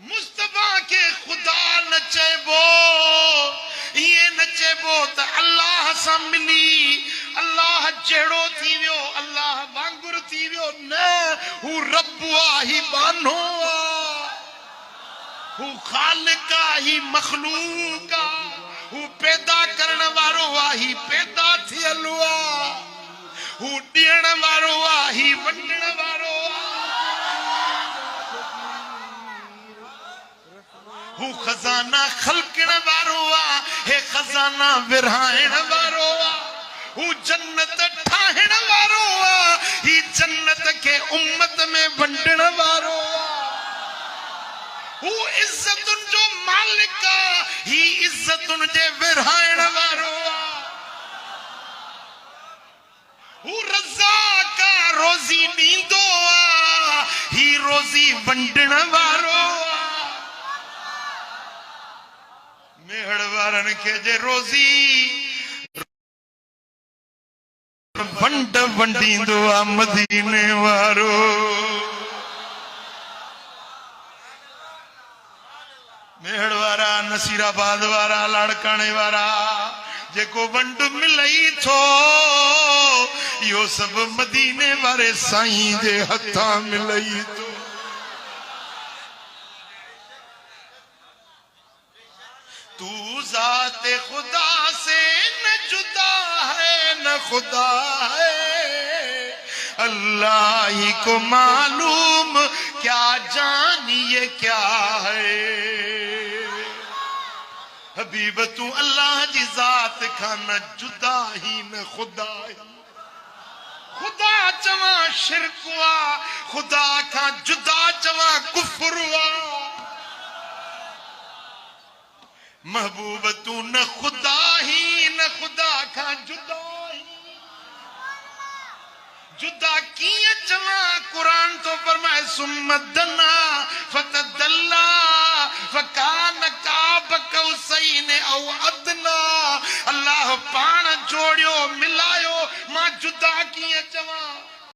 मुस्तफा के खुदा नचेबो ये नचेबो त अल्लाह सां मिली अल्लाह जहिड़ो थी वियो अल्लाह वांगुरु थी वियो न हू रब ही बानो हू खालिक ही मखलूक हू पैदा करण वारो ही पैदा थियल हू ॾियण वारो ही वंडण वारो हू खजाना खलकण वारो हे खजाना विरहाइण वारो हू जन्नत ठाहिण वारो ही जन्नत के उम्मत में वंडण वारो हू इज्जतुन जो मालिक ही इज्जतुन जे विरहाइण वारो हू रज़ाक रोज़ी ॾींदो ही रोज़ी वंडण वारो मेहड़ वारन के जे रोज़ी वंड वंडींदो मदीने वारो मेहड़ वारा नसीराबाद वारा लाड़काने वारा जेको वंड मिलई थो यो सब मदीने वारे साईं जे हथा मिलई थो तू जाते खुदा से न जुदा है न खुदा है अल्लाह ही को मालूम क्या जानिए क्या है हबीब तू अल्लाह जी जात का न जुदा ही न खुदा ही खुदा चवा शिरक हुआ खुदा का जुदा चवा कुफ्र हुआ महबूब तू न खुदा ही न खुदा का जुदा ही जुदा किए चवा कुरान तो फरमाए सुम्मदना फतदल्ला फकान काब कौसैन औ अदना अल्लाह पाण जोड़ियो मिलायो मां जुदा किए चवा